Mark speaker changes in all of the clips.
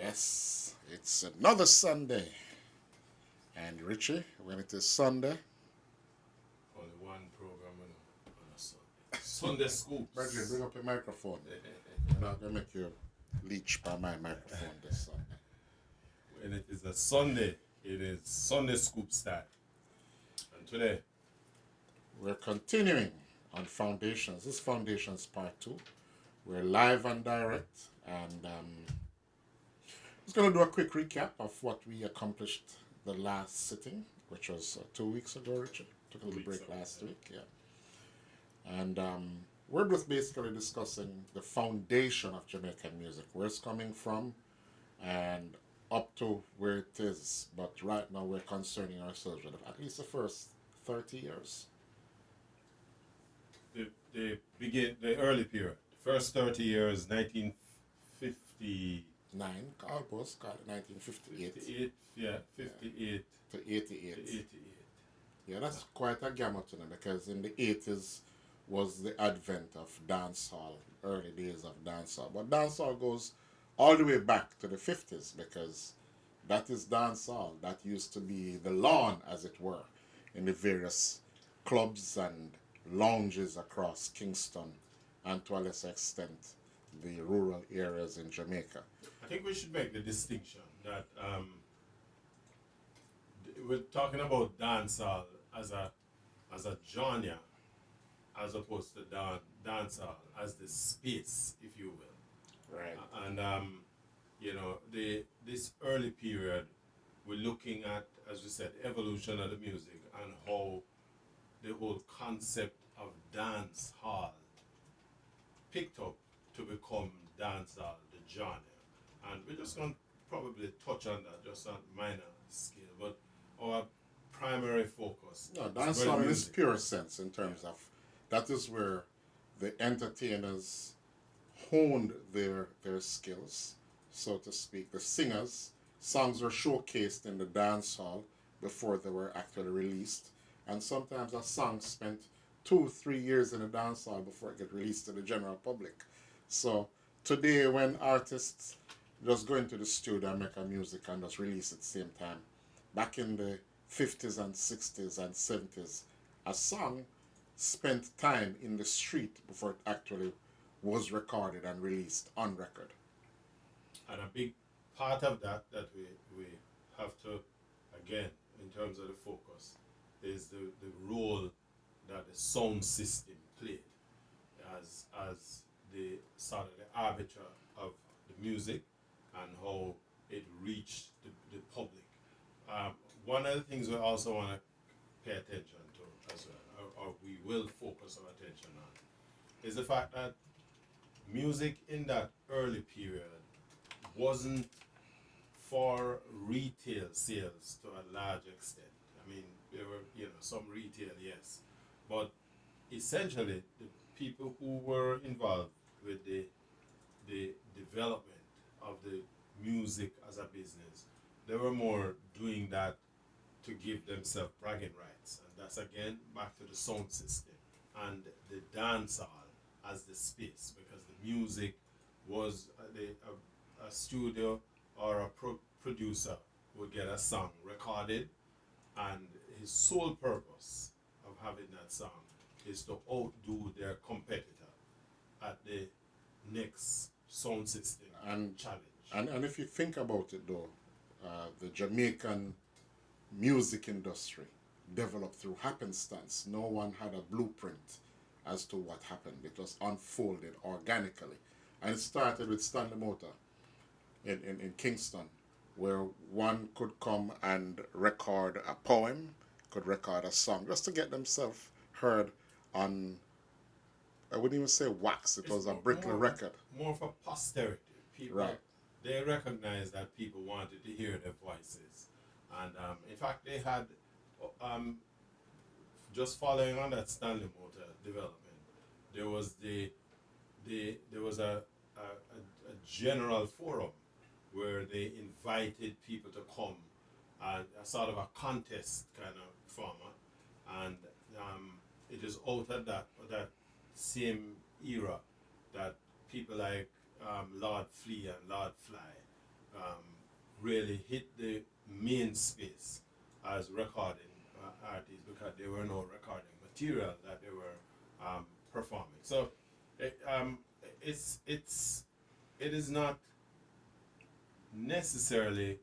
Speaker 1: Yes, it's another Sunday. And Richie, when it is Sunday,
Speaker 2: Only one program on a Sunday. Sunday Scoops.
Speaker 1: Brethren, bring up your microphone. I'm not going to make you leech by my microphone this Sunday.
Speaker 2: When it is a Sunday, it is Sunday Scoop style. And today,
Speaker 1: We're continuing on Foundations. This is Foundations Part 2. We're live and direct. And just going to do a quick recap of what we accomplished the last sitting, which was 2 weeks ago, Richard. Took a little break last week, yeah. And we're just basically discussing the foundation of Jamaican music, where it's coming from, and up to where it is. But right now we're concerning ourselves with at least the first 30 years.
Speaker 2: the early period, the first 30 years, 1950.
Speaker 1: Almost, call it 1958
Speaker 2: 58
Speaker 1: to 88.
Speaker 2: to 88.
Speaker 1: Yeah, that's quite a gamut, you know, because in the 80s was the advent of dancehall, early days of dancehall. But dancehall goes all the way back to the 50s because that is dancehall. That used to be the lawn, as it were, in the various clubs and lounges across Kingston and to a lesser extent the rural areas in Jamaica.
Speaker 2: I think we should make the distinction that we're talking about dancehall as a genre, as opposed to dancehall as the space, if you will.
Speaker 1: Right.
Speaker 2: And this early period, we're looking at, as we said, evolution of the music and how the whole concept of dance hall picked up to become dancehall, the genre. And we're just going to probably touch on that just on minor scale, but our primary focus
Speaker 1: No,
Speaker 2: is
Speaker 1: dancehall in its
Speaker 2: music.
Speaker 1: pure sense, in terms of that is where the entertainers honed their skills, so to speak. The singers, songs were showcased in the dance hall before they were actually released, and sometimes a song spent 2-3 years in the dance hall before it get released to the general public. So today, when artists just go into the studio and make a music and just release at the same time, back in the 50s and 60s and 70s, a song spent time in the street before it actually was recorded and released on record.
Speaker 2: And a big part of that we have to, again, in terms of the focus, is the role that the sound system played as the sort of the arbiter of the music and how it reached the public. One of the things we also want to pay attention to, as well, or we will focus our attention on, is the fact that music in that early period wasn't for retail sales to a large extent. I mean, there were some retail, yes, but essentially the people who were involved with the development of the music as a business, they were more doing that to give themselves bragging rights, and that's again back to the sound system and the dance hall as the space, because the music was a studio or a producer would get a song recorded, and his sole purpose of having that song is to outdo their competitor at the next sound system
Speaker 1: And
Speaker 2: challenge.
Speaker 1: and if you think about it though, the Jamaican music industry developed through happenstance. No one had a blueprint as to what happened. It was unfolded organically. And it started with Stanley Motor in Kingston, where one could come and record a poem, could record a song, just to get themselves heard on, I wouldn't even say wax, it was a Brickley record.
Speaker 2: More for posterity. People,
Speaker 1: Right.
Speaker 2: they recognized that people wanted to hear their voices. And in fact, they had, just following on that Stanley Motor development, there was there was a general forum where they invited people to come, and a sort of a contest kind of format, and it is out of that same era that people like Lord Flea and Lord Fly um, really hit the main space as recording artists because there were no recording material that they were performing. So it, it is not necessarily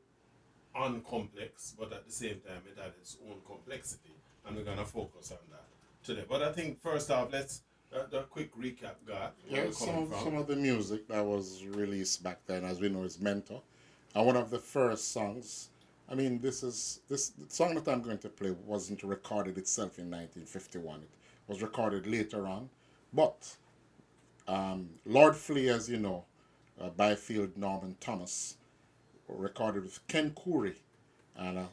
Speaker 2: uncomplex, but at the same time it had its own complexity, and we're gonna focus on that today. But I think first off, let's a quick recap, God. Where
Speaker 1: Yeah,
Speaker 2: we're coming from.
Speaker 1: some of the music that was released back then, as we know, is Mentor. And one of the first songs, I mean, this the song that I'm going to play wasn't recorded itself in 1951. It was recorded later on. But Lord Flea, as you know, Byfield Norman Thomas, recorded with Ken Curry and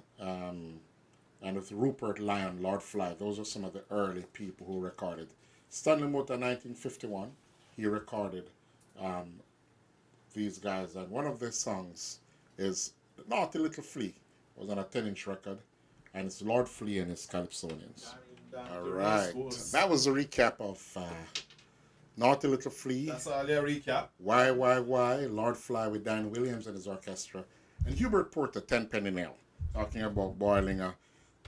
Speaker 1: and with Rupert Lyon, Lord Fly. Those are some of the early people who recorded. Stanley Motor, 1951, he recorded um, these guys, and one of their songs is Naughty Little Flea. It was on a 10-inch record, and it's Lord Flea and his Calypsonians. All right, that was a recap of Naughty Little Flea.
Speaker 2: That's all your recap.
Speaker 1: Why, Lord Fly with Dan Williams and his orchestra, and Hubert Porter, 10 Penny Nail, talking about boiling a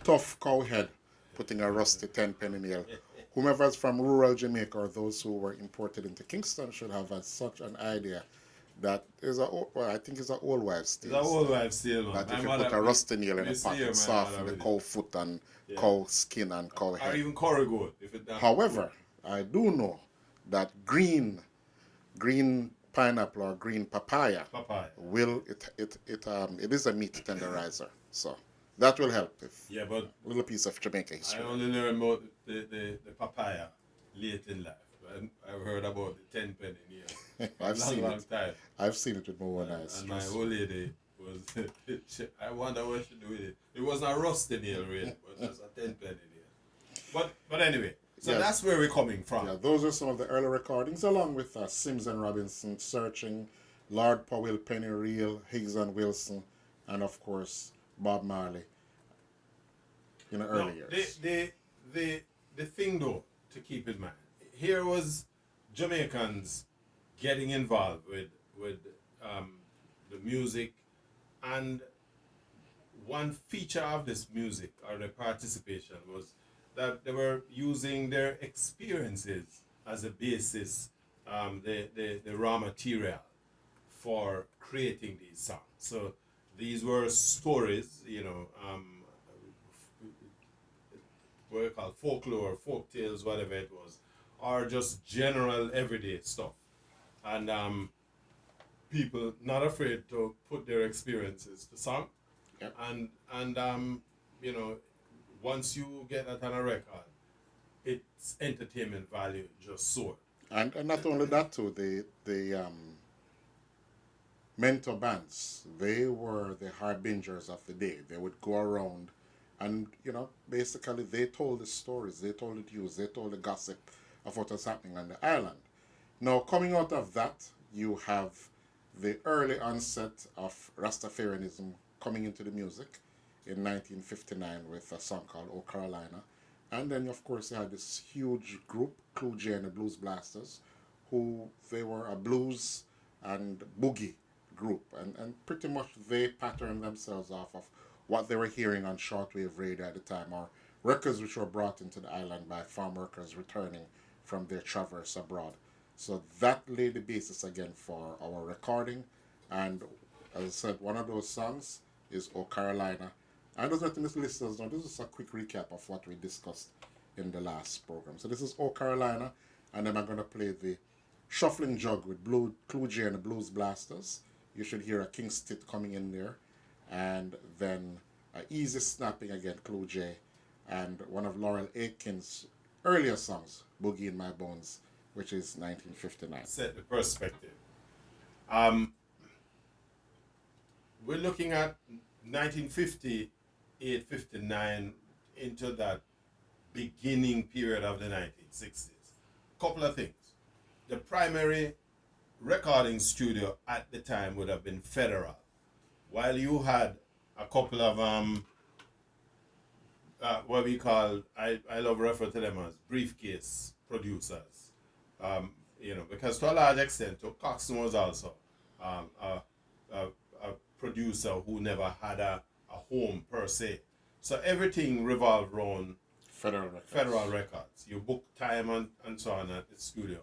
Speaker 1: tough cow head, putting a rusty 10 penny nail. Whomever's from rural Jamaica or those who were imported into Kingston should have such an idea that is I think it's an old wives' tale.
Speaker 2: It's an old wives' tale, man.
Speaker 1: That if you put a rusty nail in a pot, it soften the cow foot and cow skin and cow head.
Speaker 2: Or even corrigal, if it doesn't.
Speaker 1: However, I do know that green pineapple or green papaya will it is a meat tenderizer. So that will help if
Speaker 2: but
Speaker 1: a little piece of Jamaica history.
Speaker 2: I only learned about the papaya late in life. I've heard about the 10 penny nail.
Speaker 1: I've seen
Speaker 2: long
Speaker 1: it.
Speaker 2: Time.
Speaker 1: I've seen it with my own eyes.
Speaker 2: And my old lady was I wonder what she do with it. It wasn't a rusty nail really, it was just a 10 penny nail. But anyway, so
Speaker 1: Yes.
Speaker 2: that's where we're coming from.
Speaker 1: Yeah, those are some of the early recordings, along with Sims and Robinson, Searching, Lord Powell, Penny Reel, Higgs and Wilson, and of course Bob Marley in the early years.
Speaker 2: The thing though to keep in mind, here was Jamaicans getting involved with the music, and one feature of this music or the participation was that they were using their experiences as a basis, the raw material for creating these songs. So these were stories, what you call folklore, folk tales, whatever it was, or just general everyday stuff. And people not afraid to put their experiences to song.
Speaker 1: Yep.
Speaker 2: And once you get that on a record, its entertainment value just soared.
Speaker 1: And not only that too, the mentor bands, they were the harbingers of the day. They would go around and, basically they told the stories, they told the news, they told the gossip of what was happening on the island. Now, coming out of that, you have the early onset of Rastafarianism coming into the music in 1959 with a song called Oh Carolina. And then, of course, you had this huge group, Clue J and the Blues Blasters, who they were a blues and boogie group. And pretty much they patterned themselves off of what they were hearing on shortwave radio at the time, or records which were brought into the island by farm workers returning from their traverse abroad. So that laid the basis again for our recording. And as I said, one of those songs is Oh Carolina. And just letting the listeners know, this is a quick recap of what we discussed in the last program. So this is Oh Carolina, and then I'm going to play the Shuffling Jug with Clue J and the Blues Blasters. You should hear a King Stitt coming in there. And then Easy Snapping again, Clue J. And one of Laurel Aitken's earlier songs, Boogie in My Bones, which is 1959.
Speaker 2: Set the perspective. We're looking at 1958, 59 into that beginning period of the 1960s. Couple of things. The primary recording studio at the time would have been Federal, while you had a couple of what we call, I love refer to them as briefcase producers. Because to a large extent, Coxsone was also a producer who never had a home per se. So everything revolved around
Speaker 1: Federal Records.
Speaker 2: Federal Records. You book time and so on at the studio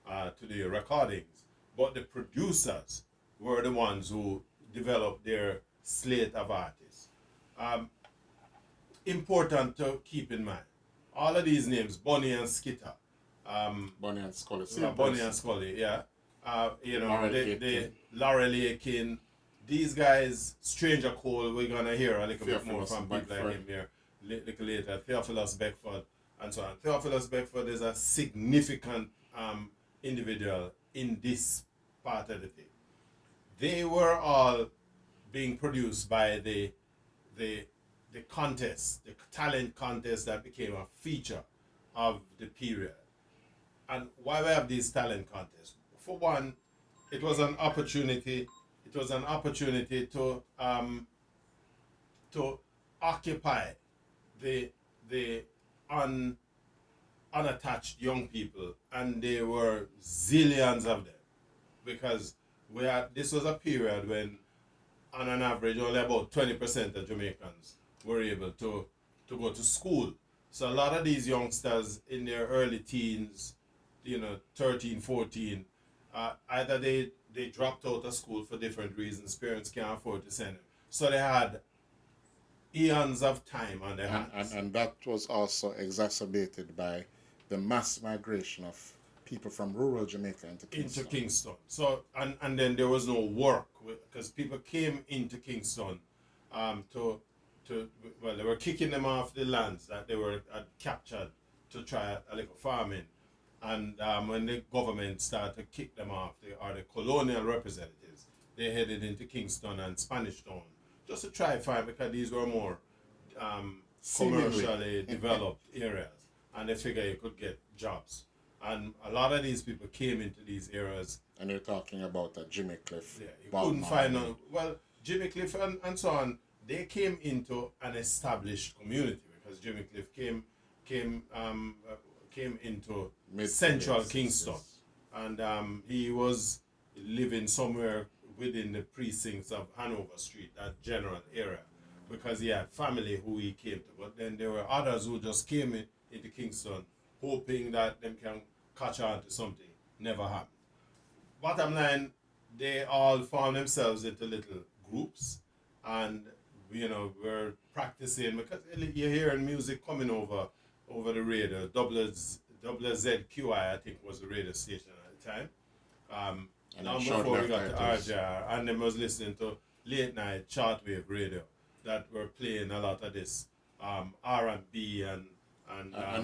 Speaker 2: to do your recordings. But the producers were the ones who developed their slate of artists. Important to keep in mind. All of these names, Bonnie and Skitter,
Speaker 1: Bonnie and Scully.
Speaker 2: Bonnie and Scully, yeah. You know,
Speaker 1: Laurel
Speaker 2: Laurel Aitken, these guys, Stranger Cole, we're gonna hear a little bit more
Speaker 1: Theophilus
Speaker 2: from people like
Speaker 1: Beckford.
Speaker 2: him here little later. Theophilus Beckford and so on. Theophilus Beckford is a significant individual in this part of the thing. They were all being produced by the contest, the talent contest that became a feature of the period. And why we have these talent contests? For one, it was an opportunity. It was an opportunity to occupy the unattached young people, and there were zillions of them, because this was a period when, on an average, only about 20% of Jamaicans were able to go to school. So a lot of these youngsters in their early teens, 13, 14, either they dropped out of school for different reasons, parents can't afford to send them. So they had eons of time on their hands.
Speaker 1: And that was also exacerbated by the mass migration of people from rural Jamaica into Kingston.
Speaker 2: So, and then there was no work, because people came into Kingston they were kicking them off the lands that they had captured to try a little farming. And when the government started to kick them off, the colonial representatives, they headed into Kingston and Spanish Town just to try find, because these were more commercially developed areas, and they figured you could get jobs. And a lot of these people came into these areas.
Speaker 1: And you're talking about Jimmy Cliff.
Speaker 2: Yeah, you couldn't find out. Well, Jimmy Cliff and so on, they came into an established community, because Jimmy Cliff came into central Kingston, and he was living somewhere within the precincts of Hanover Street, that general area, because he had family who he came to. But then there were others who just came into Kingston hoping that them can catch on to something. Never happened. Bottom line, they all found themselves into little groups, and we're practicing, because you're hearing music coming over the radio. WZQI, I think, was the radio station at the time. Long before we got to RJR, and them was listening to late night shortwave radio that were playing a lot of this R&B and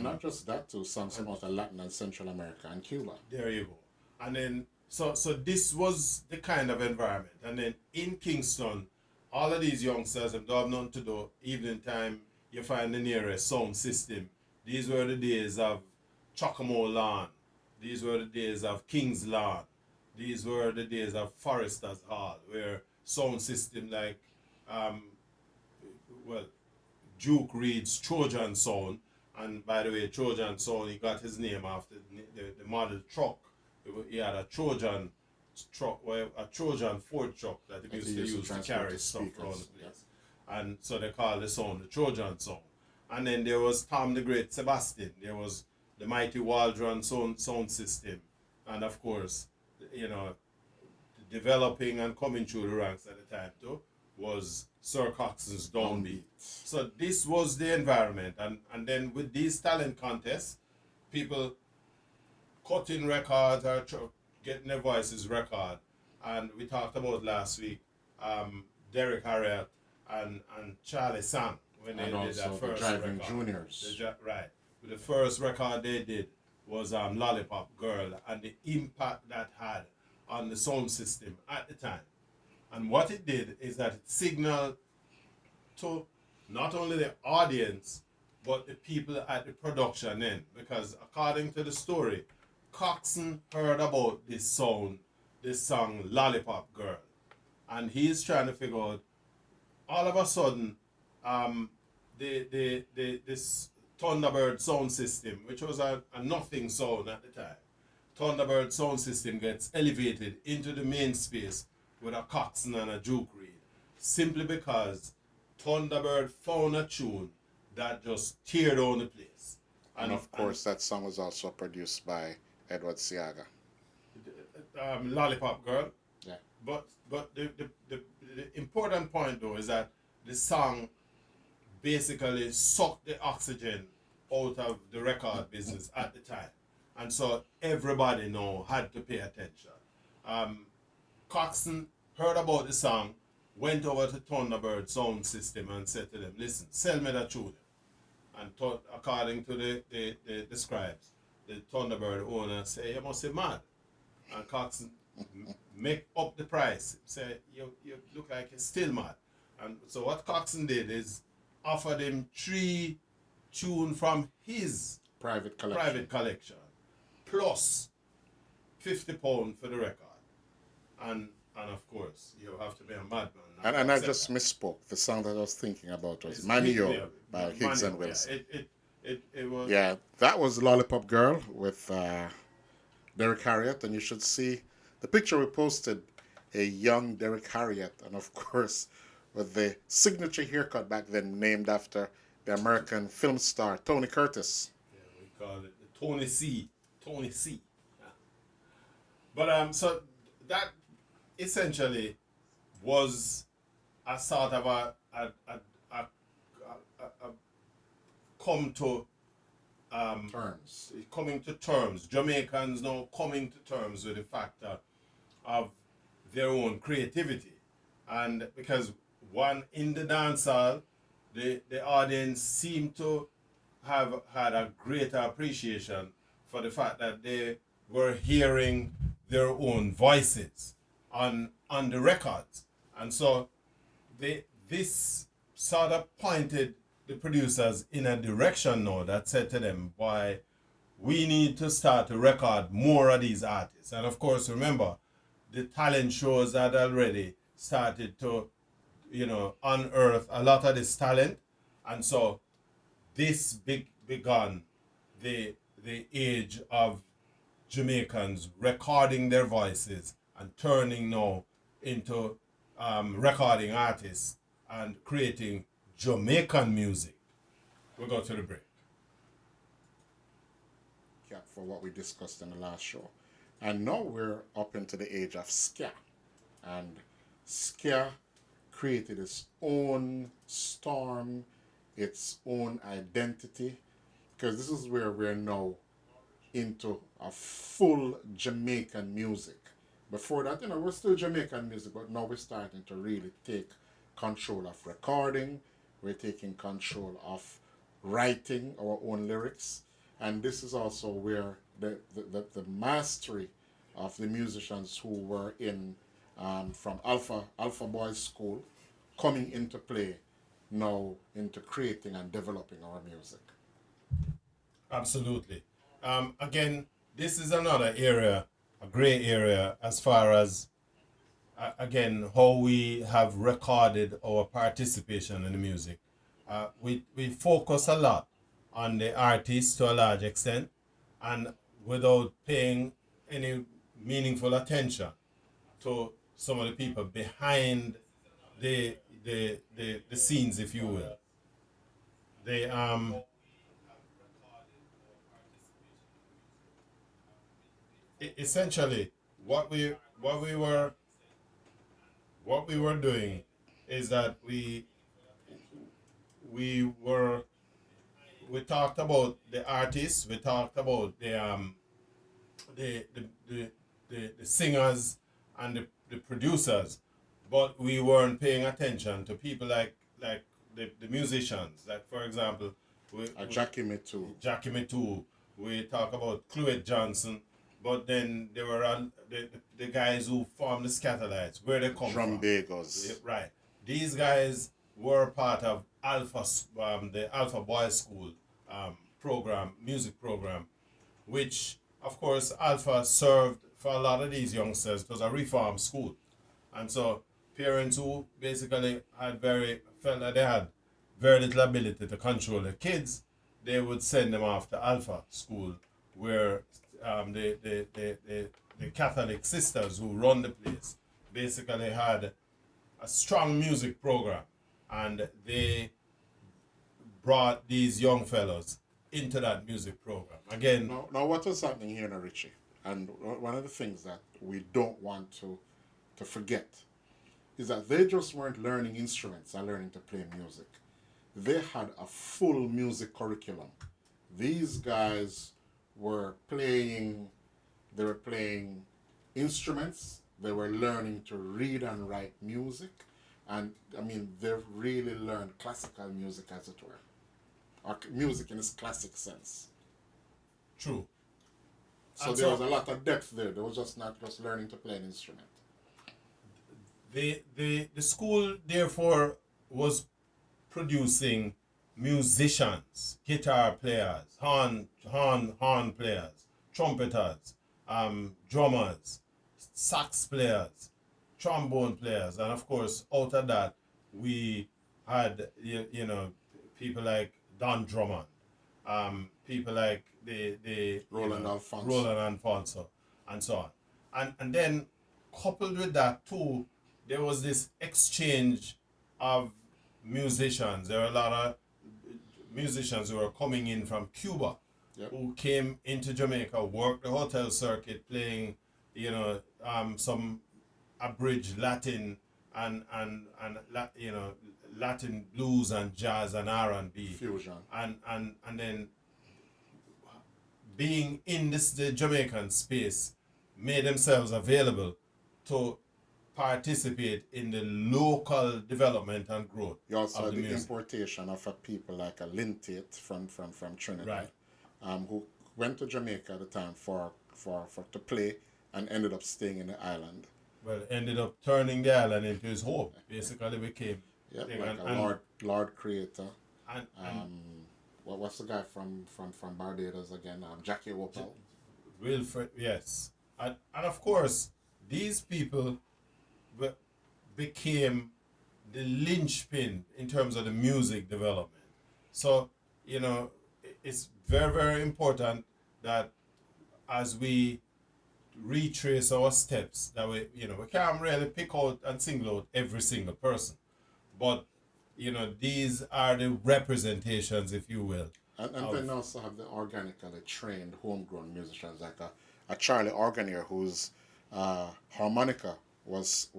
Speaker 1: not just that, too, songs about Latin and Central America and Cuba.
Speaker 2: There you go. And then so this was the kind of environment. And then in Kingston, all of these youngsters don't have nothing to do. Evening time, you find the nearest sound system. These were the days of Chocamo Lawn. These were the days of King's Lawn. These were the days of Foresters Hall, where sound system like, Duke Reed's Trojan Sound, and by the way, Trojan Sound, he got his name after the model truck. He had a Trojan truck, a Trojan Ford truck that he used to use to carry stuff around the place. And so they called the sound the Trojan Sound. And then there was Tom the Great Sebastian. There was the mighty Waldron sound system. And of course, developing and coming through the ranks at the time too was Sir Coxson's Downbeat. So this was the environment. And then with these talent contests, people cutting records or getting their voices record. And we talked about last week, Derek Harriott and Charlie Sang, when they did that first
Speaker 1: Driving
Speaker 2: record.
Speaker 1: Juniors.
Speaker 2: Right. The first record they did was Lollipop Girl, and the impact that had on the sound system at the time. And what it did is that it signaled to not only the audience, but the people at the production end. Because according to the story, Coxson heard about this song Lollipop Girl. And he's trying to figure out, all of a sudden, this Thunderbird sound system, which was a nothing sound at the time, Thunderbird sound system gets elevated into the main space with a Coxson and a Duke Reed. simply because Thunderbird found a tune that just tear down the place.
Speaker 1: And of course, that song was also produced by Edward Seaga.
Speaker 2: Lollipop Girl.
Speaker 1: Yeah.
Speaker 2: But the important point though is that the song basically sucked the oxygen out of the record business at the time. And so everybody now had to pay attention. Coxsone heard about the song, went over to Thunderbird sound system and said to them, listen, sell me that tune. And according to the scribes, the Thunderbird owner say, you must be mad. And Coxsone make up the price. Say, you look like you're still mad. And so what Coxsone did is offered him 3 tunes from his
Speaker 1: Private
Speaker 2: collection plus £50 for the record. And of course, you have to be a madman.
Speaker 1: And I just misspoke. The song that I was thinking about was Manio by Higgs and Wilson.
Speaker 2: Yeah, it was.
Speaker 1: Yeah, that was Lollipop Girl with Derek Harriott. And you should see the picture we posted, a young Derek Harriott. And of course, with the signature haircut back then named after the American film star Tony Curtis.
Speaker 2: Yeah, we call it the Tony C. Tony C. Yeah. But so that essentially was a sort of a come to
Speaker 1: Terms.
Speaker 2: coming to terms. Jamaicans now coming to terms with the factor of their own creativity, and because one in the dancehall, the audience seemed to have had a greater appreciation for the fact that they were hearing their own voices on the records, and so this sort of pointed the producers in a direction now that said to them, "Boy, we need to start to record more of these artists." And of course, remember, the talent shows had already started to, unearth a lot of this talent, and so this began the age of Jamaicans recording their voices and turning now into recording artists and creating Jamaican music. We'll go to the break.
Speaker 1: Yeah, for what we discussed in the last show. And now we're up into the age of ska. And ska created its own storm, its own identity, because this is where we're now into a full Jamaican music. Before that, we're still Jamaican music, but now we're starting to really take control of recording. We're taking control of writing our own lyrics. And this is also where the mastery of the musicians who were in from Alpha Boys School coming into play now into creating and developing our music.
Speaker 2: Absolutely. Again, this is another area, a gray area, as far as, again, how we have recorded our participation in the music. We focus a lot on the artists to a large extent, and without paying any meaningful attention to some of the people behind the scenes, if you will. They essentially what we were doing is that we talked about the artists, we talked about the singers and the producers, but we weren't paying attention to people like the musicians. Like, for example,
Speaker 1: Jackie
Speaker 2: Mitu. We talk about Cluet Johnson, but then there were the guys who formed the Scatterlights. Where they come from?
Speaker 1: Bagos.
Speaker 2: Right. These guys were part of the Alpha Boys School music program, which, of course, Alpha served for a lot of these youngsters. It was a reform school. And so parents who basically felt that they had very little ability to control their kids, they would send them off to Alpha School, where the Catholic sisters who run the place basically had a strong music program, and they brought these young fellows into that music program. Again,
Speaker 1: Now, what was happening here now, Richie? And one of the things that we don't want to forget is that they just weren't learning instruments and learning to play music. They had a full music curriculum. These guys were playing, they were playing instruments, they were learning to read and write music, and I mean, they've really learned classical music, as it were, or music in its classic sense.
Speaker 2: true.
Speaker 1: So
Speaker 2: And
Speaker 1: there
Speaker 2: so
Speaker 1: was a lot of depth there. They was just not just learning to play an instrument.
Speaker 2: the school therefore was producing musicians, guitar players, horn players, trumpeters, drummers, sax players, trombone players, and of course out of that we had you know people like Don Drummond, people like the
Speaker 1: Roland Alfonso.
Speaker 2: Roland Alfonso, and so on, and then coupled with that too, there was this exchange of musicians. There were a lot of musicians who were coming in from Cuba,
Speaker 1: Yep.
Speaker 2: who came into Jamaica, worked the hotel circuit, playing, some abridged Latin and Latin blues and jazz and R&B,
Speaker 1: Fusion.
Speaker 2: and then being in the Jamaican space made themselves available to participate in the local development and growth
Speaker 1: You also
Speaker 2: of
Speaker 1: had
Speaker 2: the
Speaker 1: the
Speaker 2: music.
Speaker 1: importation of a people like a Lintate from Trinidad,
Speaker 2: Right.
Speaker 1: who went to Jamaica at the time for to play and ended up staying in the island.
Speaker 2: Well, ended up turning the island into his home. Basically became
Speaker 1: Yep,
Speaker 2: thing.
Speaker 1: like
Speaker 2: And-
Speaker 1: a Lord Creator.
Speaker 2: and
Speaker 1: What's the guy from Barbados again? Jackie Wopel.
Speaker 2: Wilfred, yes. And of course, these people became the linchpin in terms of the music development. So, it's very, very important that as we retrace our steps, that we can't really pick out and single out every single person. But, these are the representations, if you will.
Speaker 1: And then also have the organically trained homegrown musicians like a Charlie Organier whose harmonica was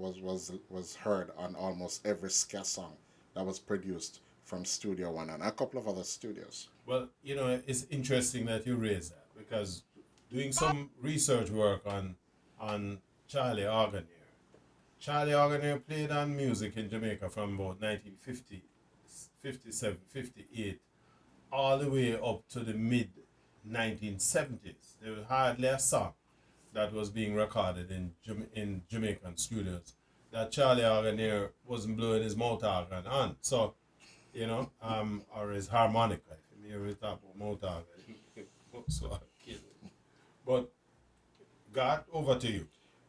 Speaker 1: heard on almost every ska song that was produced from Studio One and a couple of other studios.
Speaker 2: Well, it's interesting that you raise that because doing some research work on Charlie Organier. Charlie Organier played on music in Jamaica from about 1950, 57, 58, all the way up to the mid 1970s. There was hardly a song that was being recorded in Jamaican studios that Charlie Organier wasn't blowing his mouth organ on. So, or his harmonica. If you hear it talk about mouth organ, so I kill it. But God, over to you.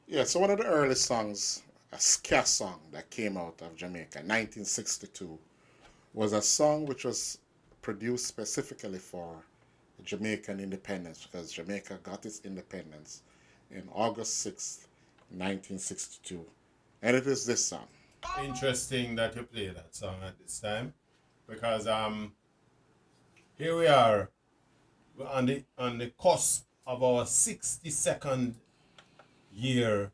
Speaker 1: Yeah, so one of the early songs, a ska song that came out of Jamaica, 1962, was a song which was produced specifically for Jamaican independence because Jamaica got its independence in August 6th, 1962. And it is this song.
Speaker 2: Interesting that you play that song at this time because here we are on the cusp of our 62nd year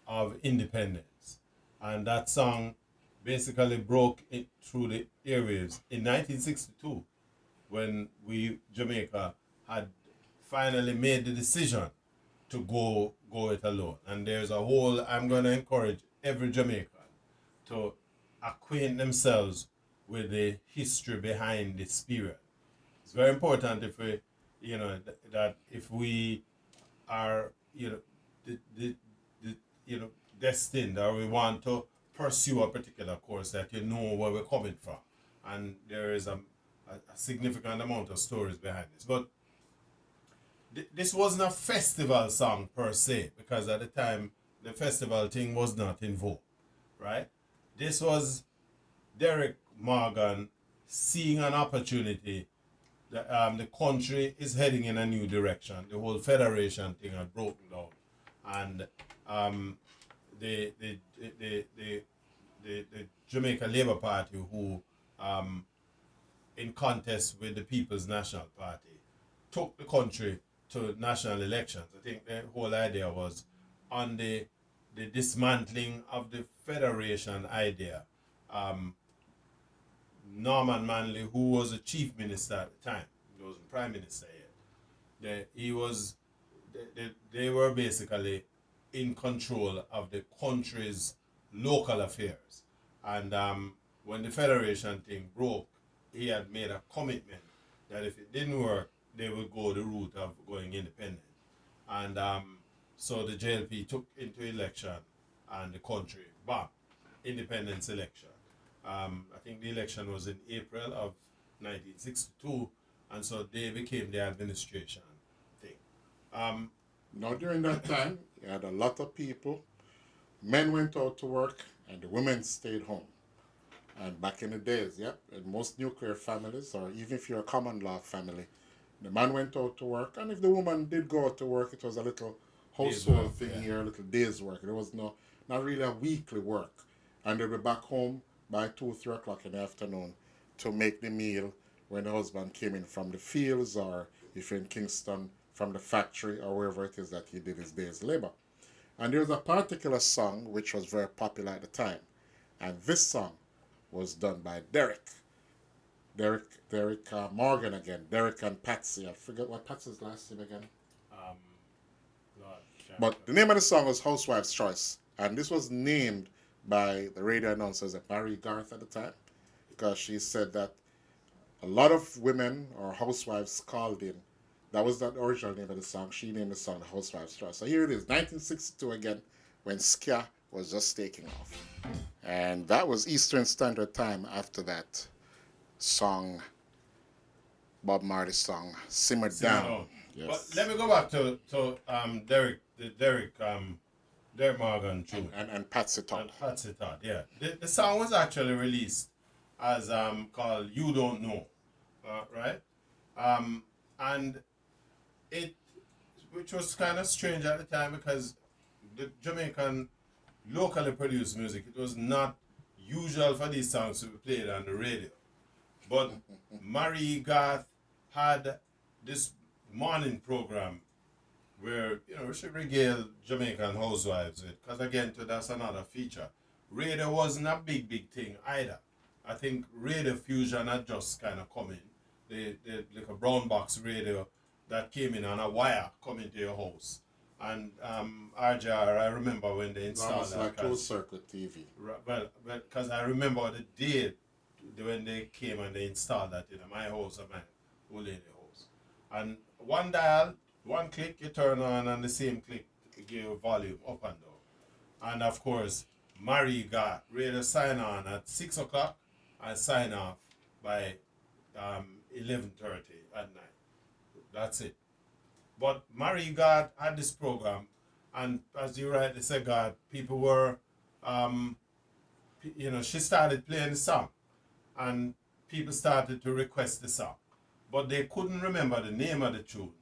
Speaker 2: of independence, and that song basically broke it through the airwaves in 1962 when Jamaica had finally made the decision to go it alone. And there's a whole, I'm going to encourage every Jamaican to acquaint themselves with the history behind this period. It's very important if we, that if we are, destined or we want to pursue a particular course, that you know where we're coming from. And there is a significant amount of stories behind this. But this wasn't a festival song per se, because at the time the festival thing was not in vogue, right? This was Derek Morgan seeing an opportunity. The country is heading in a new direction. The whole federation thing had broken down, and the the Jamaica Labour Party, who in contest with the People's National Party, took the country to national elections. I think the whole idea was on the dismantling of the federation idea. Um, Norman Manley, who was a chief minister at the time, he wasn't prime minister yet. They were basically in control of the country's local affairs. And when the federation thing broke, he had made a commitment that if it didn't work, they would go the route of going independent. And so the JLP took into election and the country, bam, independence election. I think the election was in April of 1962, and so they became the administration thing.
Speaker 1: Now, during that time, you had a lot of people. Men went out to work, and the women stayed home. And back in the days, in most nuclear families, or even if you're a common law family, the man went out to work, and if the woman did go out to work, it was a little household thing here, a little day's work. There was not really a weekly work. And they'd be back home by 2, 3 o'clock in the afternoon to make the meal when the husband came in from the fields, or if you're in Kingston, from the factory, or wherever it is that he did his day's labor. And there was a particular song which was very popular at the time. And this song was done by Derek Morgan again. Derek and Patsy. I forget what Patsy's last name again. But the name of the song was Housewife's Choice. And this was named by the radio announcers at Mary Garth at the time, because she said that a lot of women or housewives called in. That was the original name of the song. She named the song Housewife's Choice. So here it is, 1962 again, when Ska was just taking off. And that was Eastern Standard Time after that song, Bob Marley song, Simmer Down.
Speaker 2: Yes. But let me go back to Derek Morgan tune.
Speaker 1: And Patsy Todd.
Speaker 2: And Patsy Todd, yeah. The song was actually released as called You Don't Know, right? And it, which was kind of strange at the time, because the Jamaican locally produced music, it was not usual for these songs to be played on the radio. But Marie Garth had this morning program where, she regaled Jamaican housewives with, because again, that's another feature. Radio wasn't a big thing either. I think radio fusion had just kind of come in. Like a brown box radio that came in on a wire coming to your house. And RJR, I remember when they installed that.
Speaker 1: Like closed circuit TV.
Speaker 2: Well, because I remember the day when they came and they installed that in my house and my old lady house. And one dial, one click, you turn on, and the same click, you give volume up and down. And of course, Marie got radio sign on at 6 o'clock and sign off by 11:30 at night. That's it. But Marie God had this program, and as you rightly said, God, people were, she started playing the song, and people started to request the song, but they couldn't remember the name of the tune,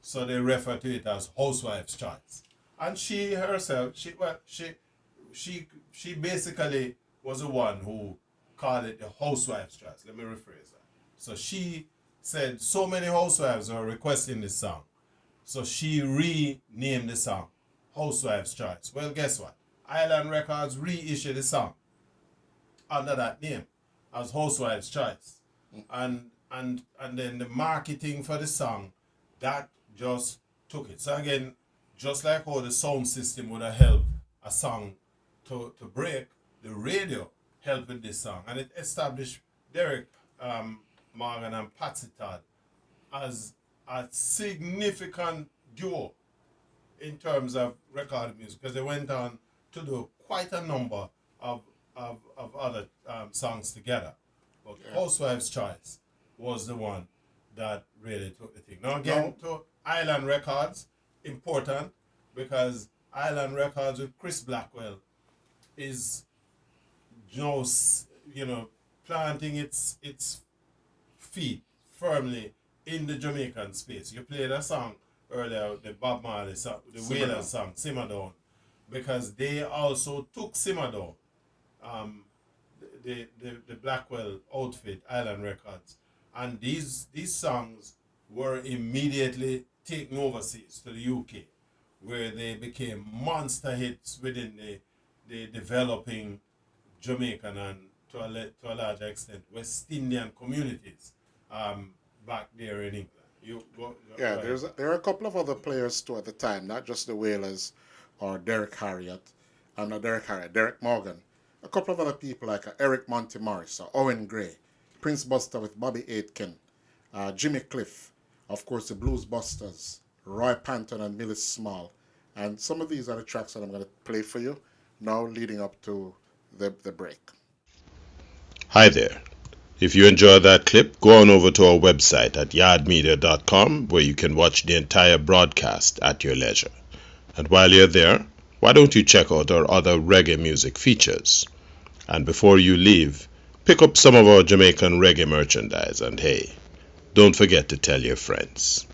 Speaker 2: so they referred to it as Housewife's Choice. And she herself, she basically was the one who called it the Housewife's Choice. Let me rephrase that. So she said so many housewives were requesting this song. So she renamed the song Housewife's Choice. Well, guess what? Island Records reissued the song under that name as Housewife's Choice. And then the marketing for the song, that just took it. So again, just like how the sound system would have helped a song to break, the radio helped with this song. And it established Derek Morgan and Patsy Todd as a significant duo in terms of recorded music, because they went on to do quite a number of other songs together. But Housewife's Choice was the one that really took the thing. Now again, to Island Records, important, because Island Records with Chris Blackwell is planting its feet firmly in the Jamaican space. You played a song earlier, the Bob Marley song, the Wailers song, Simmer Down, because they also took Simmer Down the Blackwell outfit, Island Records, and these songs were immediately taken overseas to the UK, where they became monster hits within the developing Jamaican and to a large extent West Indian communities back there in England.
Speaker 1: Yeah, there are a couple of other players too at the time, not just the Wailers or Derek Harriott. I'm not Derek Harriott, Derek Morgan. A couple of other people like Eric Monty Morris or Owen Gray, Prince Buster with Bobby Aitken, Jimmy Cliff, of course the Blues Busters, Roy Panton and Millie Small. And some of these are the tracks that I'm going to play for you now leading up to the break.
Speaker 3: Hi there. If you enjoyed that clip, go on over to our website at yardmedia.com where you can watch the entire broadcast at your leisure. And while you're there, why don't you check out our other reggae music features? And before you leave, pick up some of our Jamaican reggae merchandise and hey, don't forget to tell your friends.